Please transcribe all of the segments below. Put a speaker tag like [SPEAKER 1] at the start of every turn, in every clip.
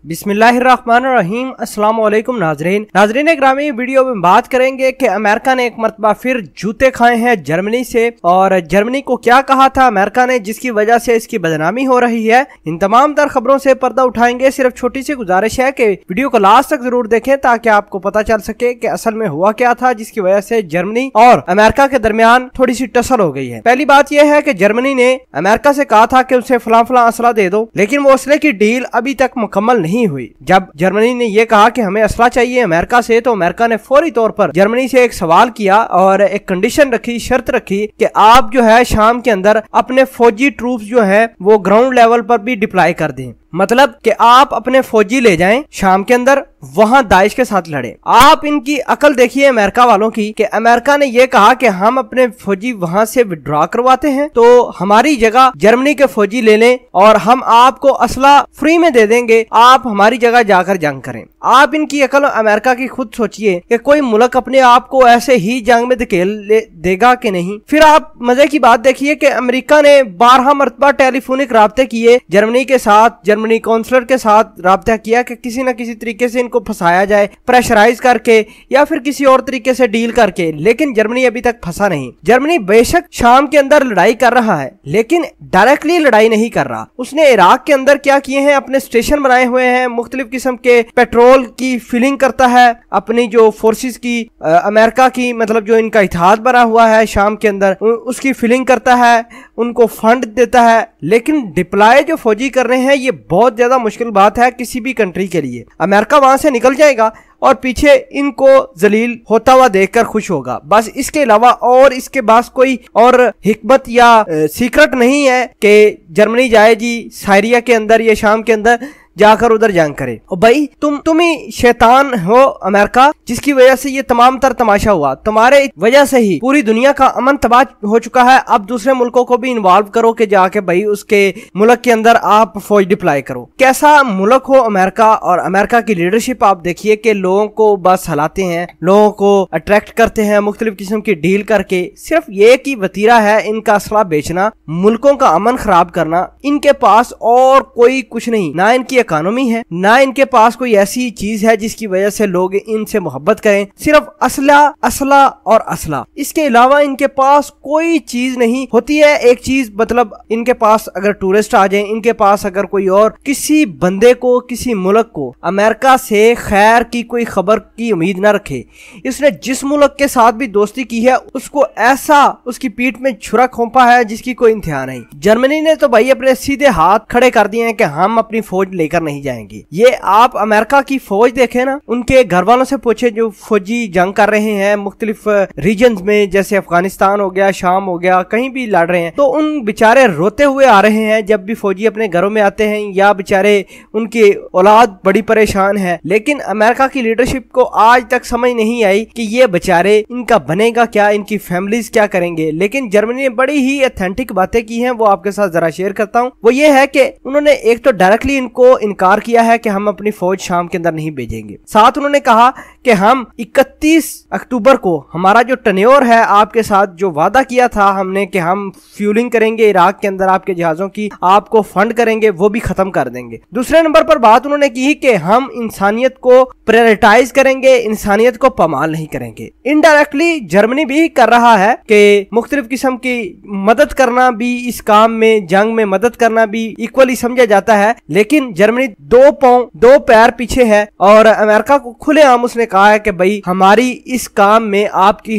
[SPEAKER 1] बिस्मिल्लाहिर्रहमानिर्रहीम। अस्सलाम वालेकुम नाजरीन ग्रामी, वीडियो में बात करेंगे कि अमेरिका ने एक मरतबा फिर जूते खाए हैं जर्मनी से, और जर्मनी को क्या कहा था अमेरिका ने जिसकी वजह से इसकी बदनामी हो रही है। इन तमाम तर खबरों से पर्दा उठाएंगे। सिर्फ छोटी सी गुजारिश है कि वीडियो को लास्ट तक जरूर देखें ताकि आपको पता चल सके कि असल में हुआ क्या था जिसकी वजह से जर्मनी और अमेरिका के दरमियान थोड़ी सी टसल हो गई है। पहली बात यह है कि जर्मनी ने अमेरिका से कहा था कि उसे फलां फलां असला दे दो, लेकिन वो असले की डील अभी तक मुकम्मल नहीं हुई। जब जर्मनी ने यह कहा कि हमें असला चाहिए अमेरिका से, तो अमेरिका ने फौरी तौर पर जर्मनी से एक सवाल किया और एक कंडीशन रखी, शर्त रखी कि आप जो है शाम के अंदर अपने फौजी ट्रूप्स जो है वो ग्राउंड लेवल पर भी डिप्लॉय कर दें। मतलब कि आप अपने फौजी ले जाएं शाम के अंदर, वहां दाइश के साथ लड़े। आप इनकी अकल देखिए अमेरिका वालों की कि अमेरिका ने यह कहा कि हम अपने फौजी वहां से विड्रॉ करवाते हैं, तो हमारी जगह जर्मनी के फौजी ले लें और हम आपको असला फ्री में दे देंगे, आप हमारी जगह जाकर जंग करें। आप इनकी अकल अमेरिका की खुद सोचिए कि कोई मुल्क अपने आप को ऐसे ही जंग में धकेल देगा कि नहीं। फिर आप मजे की बात देखिए कि अमेरिका ने 12 मरतबा टेलीफोनिक राब्ते किए जर्मनी के साथ, जर्मनी काउंसलर के साथ राब्ता किया कि किसी न किसी तरीके से इनको फंसाया जाए, प्रेशराइज करके या फिर किसी और तरीके से डील करके, लेकिन जर्मनी अभी तक फंसा नहीं। जर्मनी बेशक शाम के अंदर लड़ाई कर रहा है लेकिन डायरेक्टली लड़ाई नहीं कर रहा। उसने इराक के अंदर क्या किए हैं, अपने स्टेशन बनाए हुए हैं, मुख्तलिफ किस्म के पेट्रोल की फिलिंग करता है, अपनी जो फोर्सेस की अमेरिका की मतलब जो इनका इत्तेहाद बना हुआ है शाम के अंदर उसकी फिलिंग करता है, उनको फंड देता है। लेकिन डिप्लॉय जो फौजी कर रहे हैं ये बहुत ज्यादा मुश्किल बात है किसी भी कंट्री के लिए। अमेरिका वहां से निकल जाएगा और पीछे इनको जलील होता हुआ देखकर खुश होगा, बस इसके अलावा और इसके पास कोई और हिकमत या सीक्रेट नहीं है कि जर्मनी जाए जी सीरिया के अंदर या शाम के अंदर जाकर उधर जंग करे। और भाई तुम ही शैतान हो अमेरिका, जिसकी वजह से ये तमाम तर तमाशा हुआ। तुम्हारे वजह से ही पूरी दुनिया का अमन तबाह हो चुका है। अब दूसरे मुल्कों को भी इन्वॉल्व करो कि जाके भाई उसके मुल्क के अंदर आप फौज डिप्लॉय करो। कैसा मुल्क हो अमेरिका, और अमेरिका की लीडरशिप आप देखिए कि लोगों को बस हलाते हैं, लोगों को अट्रैक्ट करते हैं मुख्तलिफ किस्म की डील करके। सिर्फ ये की वतीरा है इनका असला बेचना, मुल्कों का अमन खराब करना। इनके पास और कोई कुछ नहीं, ना इनकी इकोनॉमी है, ना इनके पास कोई ऐसी चीज है जिसकी वजह से लोग इनसे मोहब्बत करें। सिर्फ असला असला और असला, इसके अलावा इनके पास कोई चीज नहीं होती है। एक चीज मतलब इनके पास अगर टूरिस्ट आ जाए, इनके पास अगर कोई और किसी बंदे को, किसी मुल्क को अमेरिका से खैर की कोई खबर की उम्मीद ना रखे। इसने जिस मुल्क के साथ भी दोस्ती की है उसको ऐसा उसकी पीठ में छुरा खोपा है जिसकी कोई इंतहा नहीं। जर्मनी ने तो भाई अपने सीधे हाथ खड़े कर दिए हैं कि हम अपनी फौज लेकर नहीं जाएंगे। ये आप अमेरिका की फौज देखें ना, उनके घर वालों से पूछे जो फौजी जंग कर रहे हैं मुख्तलिफ रीजन्स में, जैसे अफगानिस्तान हो गया, शाम हो गया, कहीं भी लड़ रहे हैं, तो उन बेचारे रोते हुए आ रहे हैं जब भी फौजी अपने घरों में आते हैं, या बेचारे उनकी औलाद बड़ी परेशान है। लेकिन अमेरिका की लीडरशिप को आज तक समझ नहीं आई कि ये बेचारे इनका बनेगा क्या, इनकी फैमिलीज क्या करेंगे। लेकिन जर्मनी ने बड़ी ही ऑथेंटिक बातें की हैं, वो आपके साथ जरा शेयर करता हूँ। वो ये है कि उन्होंने एक तो डायरेक्टली इनको इनकार किया है कि हम अपनी फौज शाम के अंदर नहीं भेजेंगे। साथ उन्होंने कहा कि हम 31 अक्टूबर को हमारा जो टन्योर है आपके साथ, जो वादा किया था हमने कि हम फ्यूलिंग करेंगे इराक के अंदर आपके जहाजों की, आपको फंड करेंगे, वो भी खत्म कर देंगे। दूसरे नंबर पर बात उन्होंने की कि हम इंसानियत को प्रायोरिटाइज करेंगे, इंसानियत को पमाल नहीं करेंगे। इनडायरेक्टली जर्मनी भी कर रहा है कि मुख्तलिफ किस्म की मदद करना भी इस काम में, जंग में मदद करना भी इक्वली समझा जाता है। लेकिन जर्मनी 2 पांव 2 पैर पीछे है और अमेरिका को खुलेआम उसने कहा है कि भाई हमारी इस काम में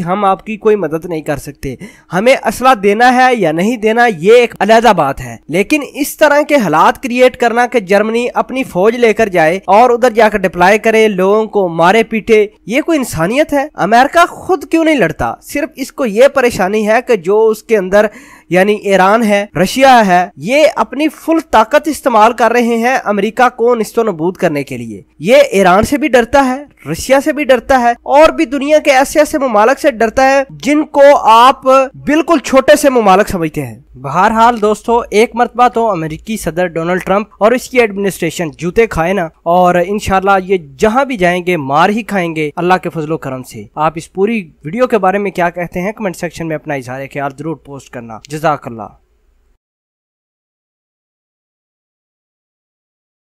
[SPEAKER 1] हम आपकी कोई मदद नहीं कर सकते। हमें असला देना है या नहीं देना ये एक अलग बात है, लेकिन इस तरह के हालात क्रिएट करना कि जर्मनी अपनी फौज लेकर जाए और उधर जाकर डिप्लॉय करे, लोगों को मारे पीटे, ये कोई इंसानियत है? अमेरिका खुद क्यों नहीं लड़ता? सिर्फ इसको ये परेशानी है कि जो उसके अंदर यानी ईरान है, रशिया है, ये अपनी फुल ताकत इस्तेमाल कर रहे हैं अमेरिका को निस्तो नबूद करने के लिए। ये ईरान से भी डरता है, रशिया से भी डरता है, और भी दुनिया के ऐसे ऐसे ममालिक से डरता है जिनको आप बिल्कुल छोटे से ममालिक समझते हैं। बहरहाल दोस्तों, एक मरतबा तो अमेरिकी सदर डोनाल्ड ट्रंप और इसकी एडमिनिस्ट्रेशन जूते खाए ना, और इंशाल्लाह ये जहां भी जाएंगे मार ही खाएंगे अल्लाह के फजलो करम से। आप इस पूरी वीडियो के बारे में क्या कहते हैं कमेंट सेक्शन में अपना इजहार ख्याल जरूर पोस्ट करना। जज़ाकल्लाह।